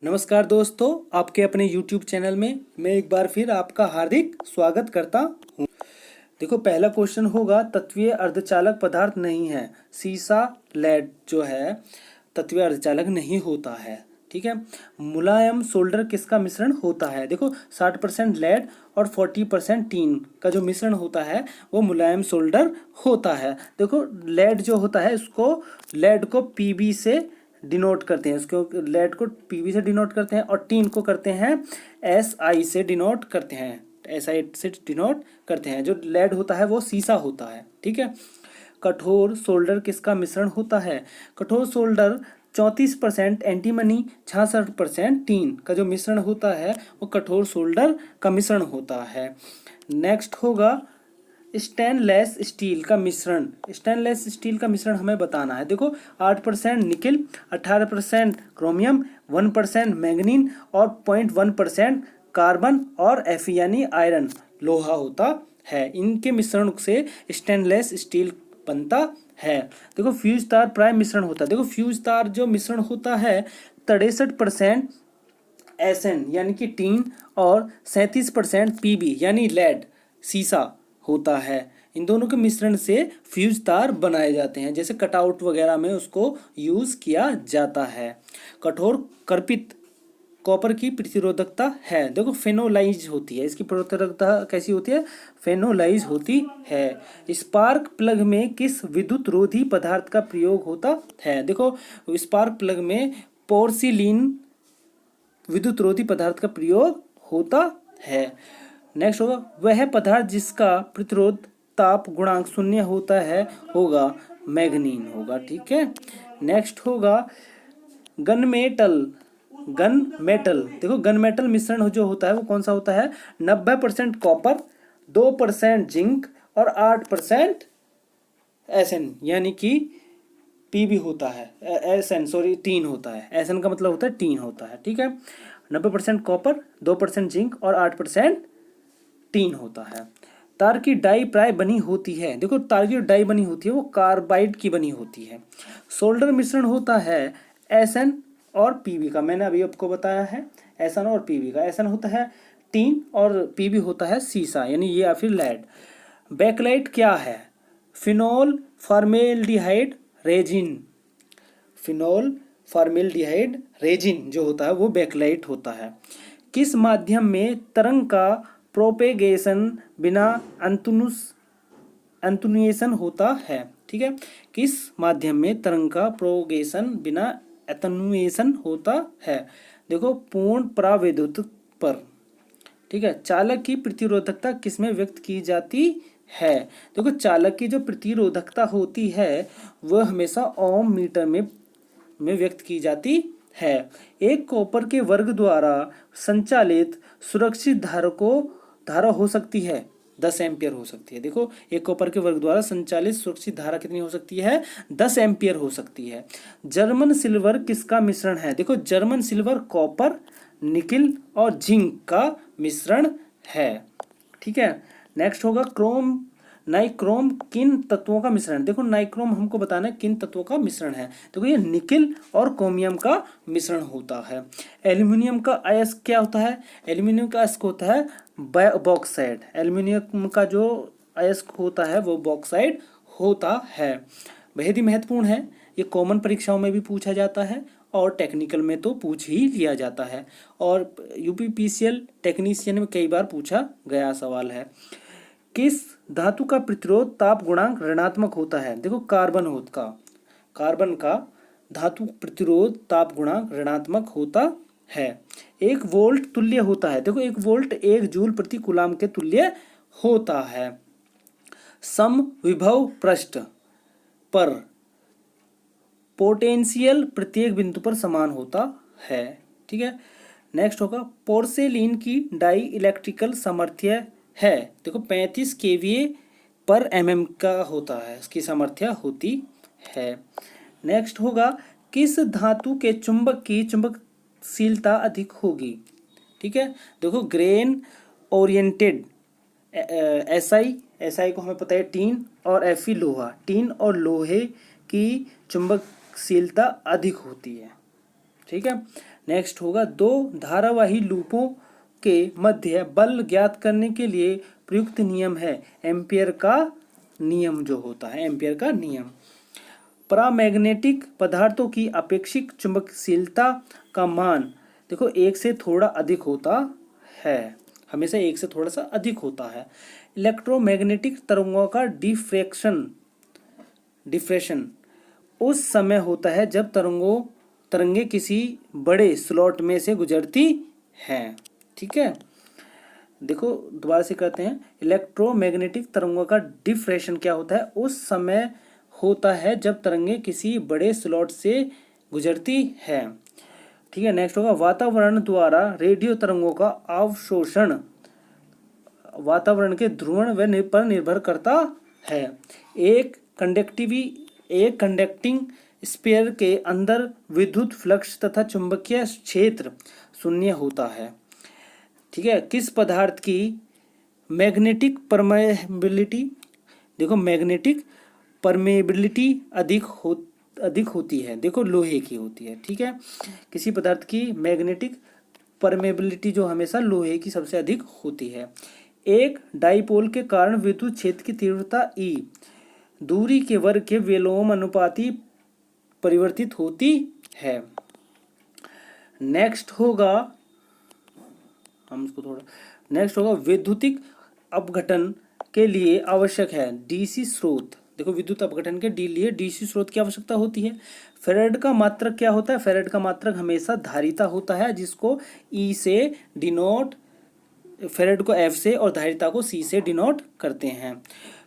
नमस्कार दोस्तों, आपके अपने YouTube चैनल में मैं एक बार फिर आपका हार्दिक स्वागत करता हूँ। देखो, पहला क्वेश्चन होगा, तत्वीय अर्धचालक पदार्थ नहीं है। सीसा लेड जो है तत्वीय अर्धचालक नहीं होता है। ठीक है। मुलायम सोल्डर किसका मिश्रण होता है? देखो, 60% लेड और 40% टीन का जो मिश्रण होता है वो मुलायम सोल्डर होता है। देखो, लेड जो होता है लेड को पीबी से डिनोट करते हैं, उसको लेड को पीबी से डिनोट करते हैं और टीन को करते हैं एसआई से डिनोट करते हैं, एसआई से डिनोट करते हैं। जो लेड होता है वो सीसा होता है। ठीक है। कठोर सोल्डर किसका मिश्रण होता है? कठोर सोल्डर 34% एंटीमनी 66% टीन का जो मिश्रण होता है वो कठोर सोल्डर का मिश्रण होता है। नेक्स्ट होगा, स्टेनलेस स्टील का मिश्रण। स्टेनलेस स्टील का मिश्रण हमें बताना है। देखो, 8% निकिल, 18% क्रोमियम, 1% मैंगनीन और 0.1% कार्बन और एफ यानी आयरन लोहा होता है। इनके मिश्रण से स्टेनलेस स्टील बनता है। देखो, फ्यूज तार प्राइम मिश्रण होता है। देखो, फ्यूज तार जो मिश्रण होता है 63% एसएन यानी कि टीन और 37% पीबी यानी लेड सीसा होता है। इन दोनों के मिश्रण से फ्यूज तार बनाए जाते हैं, जैसे कटआउट वगैरह में उसको यूज किया जाता है। कठोर कर्पित कॉपर की प्रतिरोधकता है। देखो, फेनोलाइज होती है, इसकी प्रतिरोधकता कैसी होती है? फेनोलाइज होती है। स्पार्क प्लग में किस विद्युत रोधी पदार्थ का प्रयोग होता है? देखो, स्पार्क प्लग में पोर्सिलीन विद्युत रोधी पदार्थ का प्रयोग होता है। नेक्स्ट होगा, वह पदार्थ जिसका प्रतिरोध ताप गुणांक 0 होता है होगा मैग्नीन होगा। ठीक है। नेक्स्ट होगा, गन मेटल। गन मेटल, देखो, गन मेटल मिश्रण जो होता है वो कौन सा होता है? 90% कॉपर, 2% जिंक और 8% एसएन यानी कि पीबी होता है। एसएन सॉरी टीन होता है। एसएन का मतलब होता है टीन होता है। ठीक है। 90% कॉपर, 2% जिंक और 8% टीन होता है। तार की डाई प्राय बनी होती है। देखो, तार की डाई बनी होती है वो कार्बाइड की बनी होती है। सोल्डर मिश्रण होता है एसएन और पीबी का। मैंने अभी आपको बताया है एसएन और पीबी का। एसएन होता है टीन और पीबी होता है सीसा यानी ये या फिर लेड। बैकलाइट क्या है? Phenol formaldehyde resin. Phenol formaldehyde resin जो होता है वो बैकलाइट होता है। किस माध्यम में तरंग का प्रोपेगेशन बिना एंतुनुएशन होता है? ठीक है। किस माध्यम में तरंग का प्रोपेगेशन बिना एतनुएशन होता है? देखो, पूर्ण परावैद्युत पर। ठीक है। चालक की प्रतिरोधकता किसमें व्यक्त की जाती है? देखो, चालक की जो प्रतिरोधकता होती है वह हमेशा ओम मीटर में व्यक्त की जाती है। एक कॉपर के वर्ग द्वारा संचालित सुरक्षित धारा हो सकती है 10 एम्पियर हो सकती है। देखो, एक कॉपर के वर्ग द्वारा संचालित सुरक्षित धारा कितनी हो सकती है? 10 एम्पियर हो सकती है। जर्मन सिल्वर किसका मिश्रण है? देखो, जर्मन सिल्वर कॉपर, निकिल और जिंक का मिश्रण है। ठीक है। नेक्स्ट होगा, क्रोम नाइक्रोम किन तत्वों का मिश्रण? देखो, नाइक्रोम हमको बताना है किन तत्वों का मिश्रण है। देखो, ये निकिल और क्रोमियम का मिश्रण होता है। एल्यूमिनियम का अयस्क क्या होता है? एल्यूमिनियम का अयस्क होता है बॉक्साइड। एल्यूमिनियम का जो अयस्क होता है वो बॉक्साइड होता है। बेहद ही महत्वपूर्ण है, ये कॉमन परीक्षाओं में भी पूछा जाता है और टेक्निकल में तो पूछ ही लिया जाता है और यूपीपीसीएल टेक्नीशियन में कई बार पूछा गया सवाल है। किस धातु का प्रतिरोध ताप गुणांक ऋणात्मक होता है? देखो, कार्बन का धातु प्रतिरोध ताप गुणांक ऋणात्मक होता है। 1 वोल्ट तुल्य होता है। देखो, 1 वोल्ट 1 जूल प्रति कूलाम के तुल्य होता है। सम विभव पृष्ठ पर पोटेंशियल प्रत्येक बिंदु पर समान होता है। ठीक है। नेक्स्ट होगा, पोर्सेलिन की डाई इलेक्ट्रिकल सामर्थ्य है। देखो, 35 केवीए पर एमएम का होता है, इसकी सामर्थ्य होती है। नेक्स्ट होगा, किस धातु के चुंबक की चुंबकशीलता अधिक होगी? ठीक है। देखो, ग्रेन ओरिएंटेड एसआई को हमें पता है टीन और एफई लोहा। टीन और लोहे की चुंबकशीलता अधिक होती है। ठीक है। नेक्स्ट होगा दो धारावाही लूपों के मध्य बल ज्ञात करने के लिए प्रयुक्त नियम है एम्पियर का नियम, जो होता है एम्पियर का नियम। परामैग्नेटिक पदार्थों की अपेक्षिक चुंबकशीलता का मान देखो एक से थोड़ा अधिक होता है, हमेशा एक से थोड़ा सा अधिक होता है। इलेक्ट्रोमैग्नेटिक तरंगों का डिफ्रेक्शन उस समय होता है जब तरंगे किसी बड़े स्लॉट में से गुजरती हैं। ठीक है, देखो दोबारा से करते हैं। इलेक्ट्रोमैग्नेटिक तरंगों का डिफ्रेक्शन क्या होता है, उस समय होता है जब तरंगे किसी बड़े स्लॉट से गुजरती है। ठीक है, नेक्स्ट होगा वातावरण द्वारा रेडियो तरंगों का अवशोषण वातावरण के ध्रुवण पर निर्भर करता है। एक कंडक्टिंग स्फीयर के अंदर विद्युत फ्लक्स तथा चुंबकीय क्षेत्र शून्य होता है। ठीक है, किस पदार्थ की मैग्नेटिक परमेबिलिटी, देखो मैग्नेटिक परमेबिलिटी अधिक होती है, देखो लोहे की होती है। ठीक है, किसी पदार्थ की मैग्नेटिक परमेबिलिटी जो हमेशा लोहे की सबसे अधिक होती है। एक डाइपोल के कारण विद्युत क्षेत्र की तीव्रता ई दूरी के वर्ग के विलोम अनुपाती परिवर्तित होती है। नेक्स्ट होगा विद्युतिक अपघटन के लिए आवश्यक है डीसी स्रोत, देखो विद्युत अपघटन के लिए डीसी स्रोत की आवश्यकता होती है। फेराड का मात्रक क्या होता है, फेराड का मात्रक हमेशा धारिता होता है, जिसको ई से डिनोट, फेराड को एफ से और धारिता को सी से डिनोट करते हैं।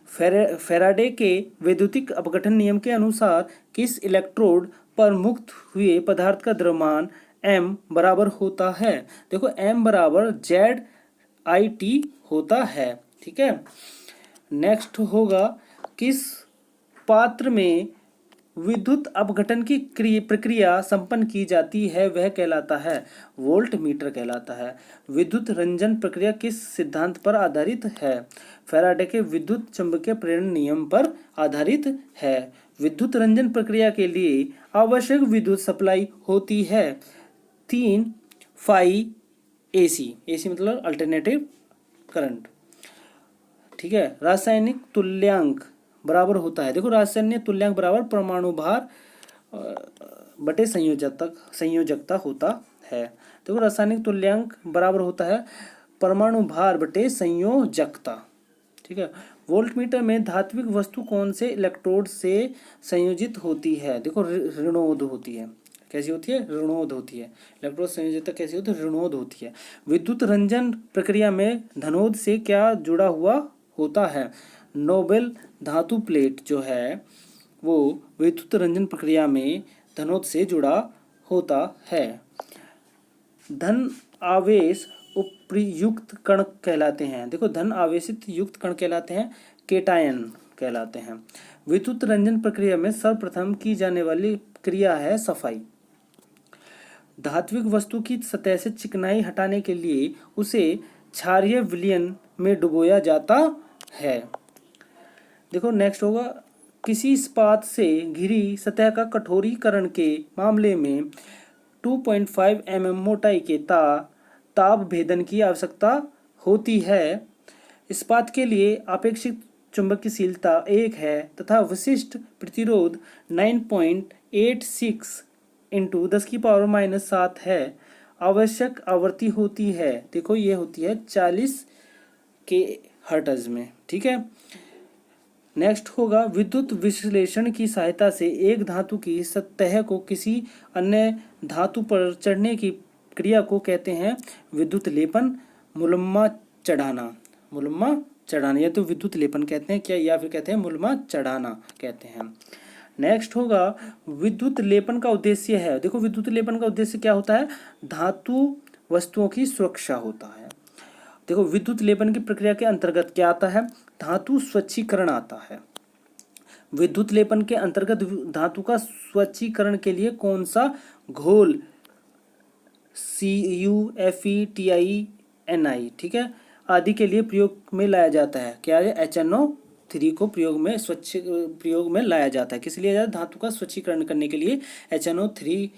फेराडे के वैद्युतिक अपघटन नियम के अनुसार किस इलेक्ट्रोड पर मुक्त हुए पदार्थ का द्रव्यमान m बराबर होता है, देखो m बराबर ZIT होता है। ठीक है, नेक्स्ट होगा किस पात्र में विद्युत अपघटन की प्रक्रिया संपन्न की जाती है वह कहलाता है वोल्ट मीटर कहलाता है। विद्युत रंजन प्रक्रिया किस सिद्धांत पर आधारित है, फैराडे के विद्युत चुंबकीय प्रेरण नियम पर आधारित है। विद्युत रंजन प्रक्रिया के लिए आवश्यक विद्युत सप्लाई होती है 3 फाई AC, AC मतलब अल्टरनेटिव करंट। ठीक है, रासायनिक तुल्यांक बराबर होता है, देखो रासायनिक तुल्यांक बराबर परमाणु भार बटे संयोजकता होता है। देखो रासायनिक तुल्यांक बराबर होता है परमाणु भार बटे संयोजकता। ठीक है, वोल्टमीटर में धात्विक वस्तु कौन से इलेक्ट्रोड से संयोजित होती है, देखो ऋणोद होती है। कैसी होती है, ऋणोद होती है। इलेक्ट्रोड संयोजकता कैसी होती है, ऋणोद होती है। विद्युत रंजन प्रक्रिया में धनोद से क्या जुड़ा हुआ होता है, नोबेल धातु प्लेट जो है वो विद्युत रंजन प्रक्रिया में धनोद से जुड़ा होता है। धन आवेश उपयुक्त कण कहलाते हैं, देखो धन आवेशित युक्त कण कहलाते हैं केटायन कहलाते हैं। विद्युत रंजन प्रक्रिया में सर्वप्रथम की जाने वाली क्रिया है सफाई। धात्विक वस्तु की सतह से चिकनाई हटाने के लिए उसे क्षारीय विलयन में डुबोया जाता है। देखो नेक्स्ट होगा किसी इस्पात से घिरी सतह का कठोरीकरण के मामले में 2.5 mm मोटाई के ताप भेदन की आवश्यकता होती है। इस्पात के लिए अपेक्षित चुंबकीयशीलता 1 है तथा विशिष्ट प्रतिरोध 9.86 × 10⁻⁻7 है। आवश्यक आवृत्ति होती है, देखो ये होती है 40 kHz में। ठीक है, नेक्स्ट होगा विद्युत विश्लेषण की सहायता से एक धातु की सतह को किसी अन्य धातु पर चढ़ने की क्रिया को कहते हैं विद्युत लेपन, मुलम्मा चढ़ाना या तो विद्युत लेपन कहते हैं क्या, या फिर कहते हैं मुलम्मा चढ़ाना कहते हैं। नेक्स्ट होगा विद्युत लेपन का उद्देश्य है, देखो विद्युत लेपन का उद्देश्य क्या होता है, धातु वस्तुओं की सुरक्षा होता है। देखो विद्युत लेपन की प्रक्रिया के अंतर्गत क्या आता है, धातु स्वच्छीकरण आता है। विद्युत लेपन के अंतर्गत धातु का स्वच्छीकरण के लिए कौन सा घोल CuFeTiNi, ठीक है, आदि के लिए प्रयोग में लाया जाता है, क्या है HNO3 को प्रयोग में लाया जाता है। किस लिए जाता है, धातु का स्वच्छीकरण करने के लिए HNO3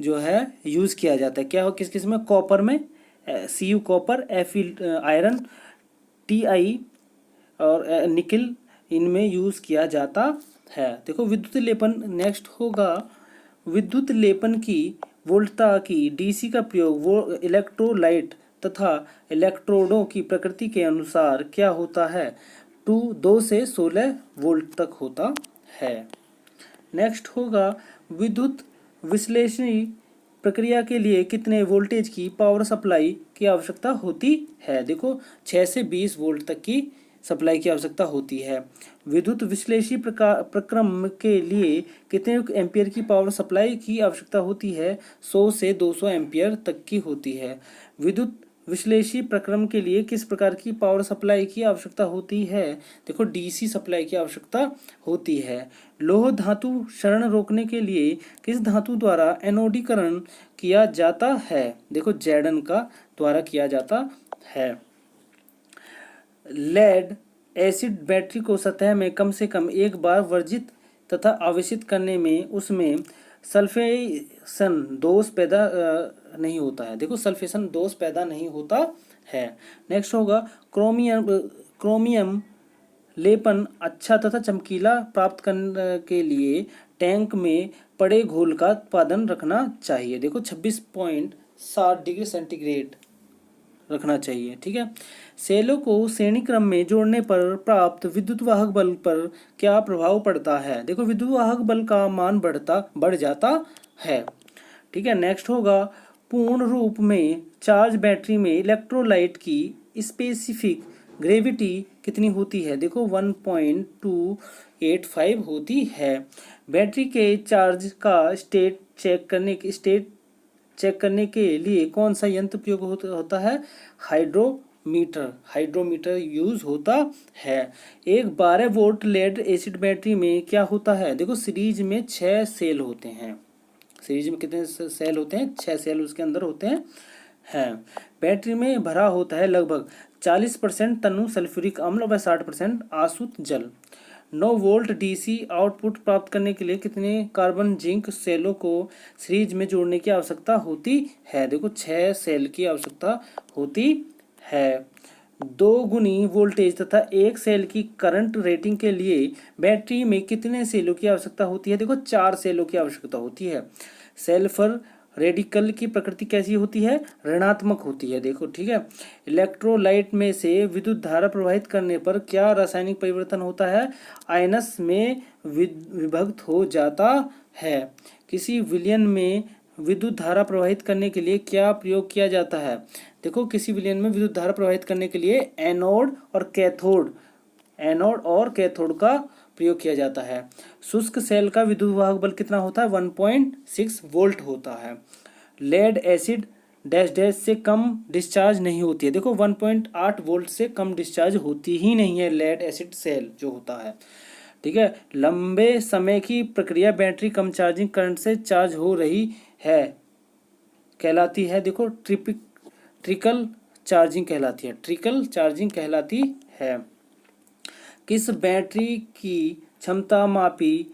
जो है यूज़ किया जाता है। क्या हो किस किस में? कॉपर में Cu copper, Fe iron, Ti और निकिल, इनमें यूज़ किया जाता है। देखो विद्युत लेपन नेक्स्ट होगा। विद्युत लेपन की वोल्टता की डीसी का प्रयोग वो इलेक्ट्रोलाइट तथा इलेक्ट्रोडों की प्रकृति के अनुसार क्या होता है? 2 से 16 वोल्ट तक होता है। नेक्स्ट होगा विद्युत विश्लेषणी प्रक्रिया के लिए कितने वोल्टेज की पावर सप्लाई की आवश्यकता होती है? देखो 6 से 20 वोल्ट तक की सप्लाई की आवश्यकता होती है। विद्युत विश्लेषी प्रक्रम के लिए कितने एम्पियर की पावर सप्लाई की आवश्यकता होती है? 100 से 200 एम्पियर तक की होती है। विद्युत विश्लेषी प्रक्रम के लिए किस प्रकार की पावर सप्लाई की आवश्यकता होती है? देखो डीसी सप्लाई की आवश्यकता होती है। लौह धातु क्षरण रोकने के लिए किस धातु द्वारा एनोडीकरण किया जाता है? देखो जैडन का द्वारा किया जाता है। लेड एसिड बैटरी को सतह में कम से कम एक बार वर्जित तथा आवेशित करने में उसमें सल्फेशन दोष पैदा नहीं होता है। देखो सल्फेशन दोष पैदा नहीं होता है। नेक्स्ट होगा क्रोमियम लेपन अच्छा तथा चमकीला प्राप्त करने के लिए टैंक में पड़े घोल का उत्पादन रखना चाहिए। देखो 26.7 डिग्री सेंटीग्रेड रखना चाहिए। ठीक है। सेलों को श्रेणी क्रम में जोड़ने पर प्राप्त विद्युत वाहक बल पर क्या प्रभाव पड़ता है? देखो विद्युत वाहक बल का मान बढ़ जाता है। ठीक है। नेक्स्ट होगा पूर्ण रूप में चार्ज बैटरी में इलेक्ट्रोलाइट की स्पेसिफिक ग्रेविटी कितनी होती है? देखो 1.285 होती है। बैटरी के चार्ज का स्टेट चेक करने के लिए कौन सा यंत्र प्रयोग होता है? हाइड्रोमीटर यूज होता है। एक 12 वोल्ट लेड एसिड बैटरी में क्या होता है? देखो सीरीज में 6 सेल होते हैं। सीरीज में कितने सेल होते हैं? 6 सेल उसके अंदर होते हैं। बैटरी में भरा होता है लगभग 40% तनु सल्फ्यूरिक अम्ल व 60% आसुत जल। 9 वोल्ट डीसी आउटपुट प्राप्त करने के लिए कितने कार्बन जिंक सेलों को सीरीज में जोड़ने की आवश्यकता होती है? देखो 6 सेल की आवश्यकता होती है। 2 गुनी वोल्टेज तथा 1 सेल की करंट रेटिंग के लिए बैटरी में कितने सेलों की आवश्यकता होती है? देखो 4 सेलों की आवश्यकता होती है। सल्फर रेडिकल की प्रकृति कैसी होती है? ऋणात्मक होती है। देखो ठीक है। इलेक्ट्रोलाइट में से विद्युत धारा प्रवाहित करने पर क्या रासायनिक परिवर्तन होता है? आयनस में विभक्त हो जाता है। किसी विलयन में विद्युत धारा प्रवाहित करने के लिए क्या प्रयोग किया जाता है? देखो किसी विलयन में विद्युत धारा प्रवाहित करने के लिए एनोड और कैथोड का प्रयोग किया जाता है। शुष्क सेल का विद्युत वाहक बल कितना होता है? 1.6 वोल्ट होता है। लेड एसिड डैश डैश से कम डिस्चार्ज नहीं होती है। देखो 1.8 वोल्ट से कम डिस्चार्ज होती ही नहीं है लेड एसिड सेल जो होता है। ठीक है। लंबे समय की प्रक्रिया बैटरी कम चार्जिंग करंट से चार्ज हो रही है कहलाती है। देखो ट्रिकल चार्जिंग कहलाती है। किस बैटरी की क्षमता मापी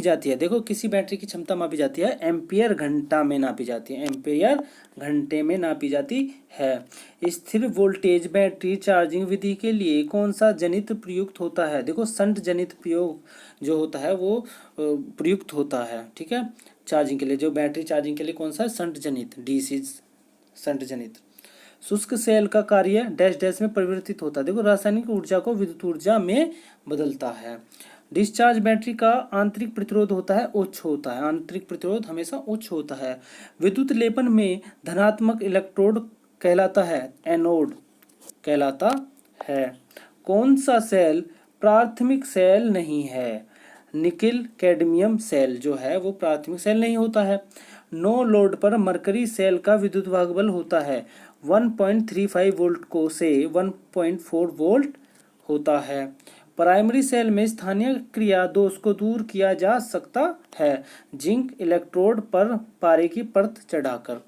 जाती है? देखो किसी बैटरी की क्षमता मापी जाती है एम्पियर घंटा में नापी जाती है। एम्पियर घंटे में नापी जाती है। स्थिर वोल्टेज बैटरी चार्जिंग विधि के लिए कौन सा जनित प्रयुक्त होता है? देखो शंट जनित प्रयोग जो होता है वो प्रयुक्त होता है। ठीक है। चार्जिंग के लिए जो बैटरी चार्जिंग के लिए कौन सा? शंट जनित, डीसी शंट जनित। शुष्क सेल का कार्य डैश डैश में परिवर्तित होता है। देखो रासायनिक ऊर्जा को विद्युत ऊर्जा में बदलता है। डिस्चार्ज बैटरी का आंतरिक प्रतिरोध होता है उच्च होता है। आंतरिक प्रतिरोध हमेशा उच्च होता है। विद्युत लेपन में धनात्मक इलेक्ट्रोड कहलाता है, एनोड कहलाता है। कौन सा सेल प्राथमिक सेल नहीं है? निकिल कैडमियम सेल जो है वो प्राथमिक सेल नहीं होता है। नो लोड पर मरकरी सेल का विद्युत वाहक बल होता है 1.35 वोल्ट को से 1.4 वोल्ट होता है। प्राइमरी सेल में स्थानीय क्रिया दोष को दूर किया जा सकता है जिंक इलेक्ट्रोड पर पारे की परत चढ़ाकर।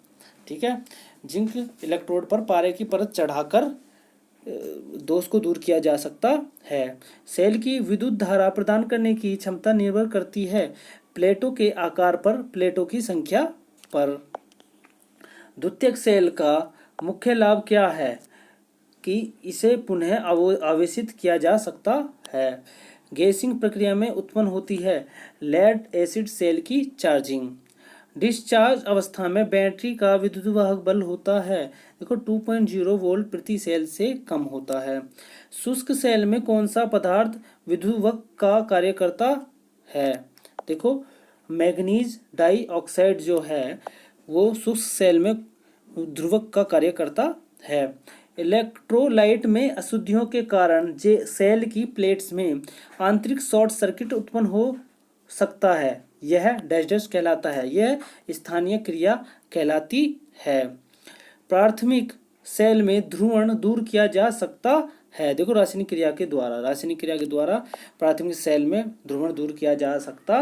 ठीक है। जिंक इलेक्ट्रोड पर पारे की परत चढ़ाकर दोष को दूर किया जा सकता है। सेल की विद्युत धारा प्रदान करने की क्षमता निर्भर करती है प्लेटों के आकार पर, प्लेटों की संख्या पर। द्वितीयक सेल का मुख्य लाभ क्या है कि इसे पुनः आवेशित किया जा सकता है। गैसिंग प्रक्रिया में उत्पन्न होती है लेड एसिड सेल की चार्जिंग। डिस्चार्ज अवस्था में बैटरी का विद्युतवाहक बल होता है, देखो 2.0 वोल्ट प्रति सेल से कम होता है। शुष्क सेल में कौन सा पदार्थ विद्युतवाहक का कार्य करता है, देखो मैग्नीज डाइऑक्साइड जो है वो शुष्क सेल में ध्रुवक का कार्य करता है। इलेक्ट्रोलाइट में अशुद्धियों के कारण सेल की प्लेट्स में आंतरिक शॉर्ट सर्किट उत्पन्न हो सकता है, यह डैश डैश कहलाता है, यह स्थानीय क्रिया कहलाती है। प्राथमिक सेल में ध्रुवण दूर किया जा सकता है, देखो रासायनिक क्रिया के द्वारा प्राथमिक सेल में ध्रुवण दूर किया जा सकता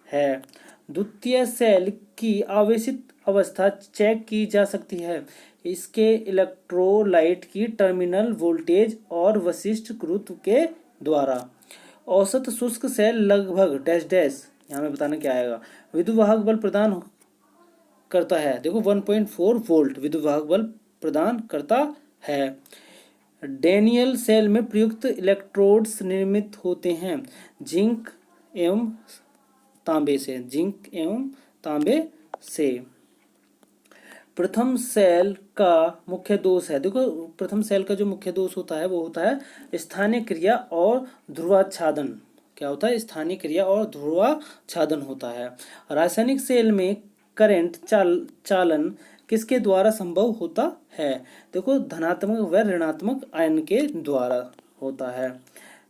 है। द्वितीय सेल की आवेशित अवस्था चेक की जा सकती है, इसके इलेक्ट्रोलाइट की टर्मिनल वोल्टेज और विशिष्ट गुरुत्व के द्वारा। औसत शुष्क सेल लगभग डैश डैश, यहाँ में बताना क्या आएगा, विद्युतवाहक बल प्रदान करता है, देखो 1.4 वोल्ट विद्युतवाहक बल प्रदान करता है। डैनियल सेल में प्रयुक्त इलेक्ट्रोड्स निर्मित होते हैं जिंक एवं तांबे से। प्रथम सेल का मुख्य दोष है, देखो प्रथम सेल का जो मुख्य दोष होता है वो होता है स्थानीय क्रिया और ध्रुवाच्छादन। क्या होता है, स्थानीय क्रिया और ध्रुवाच्छादन होता है। रासायनिक सेल में करंट चालन किसके द्वारा संभव होता है, देखो धनात्मक व ऋणात्मक आयन के द्वारा होता है।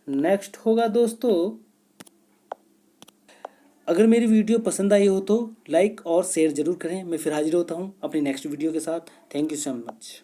नेक्स्ट होगा दोस्तों, अगर मेरी वीडियो पसंद आई हो तो लाइक और शेयर जरूर करें। मैं फिर हाजिर होता हूँ अपनी नेक्स्ट वीडियो के साथ। Thank you so much.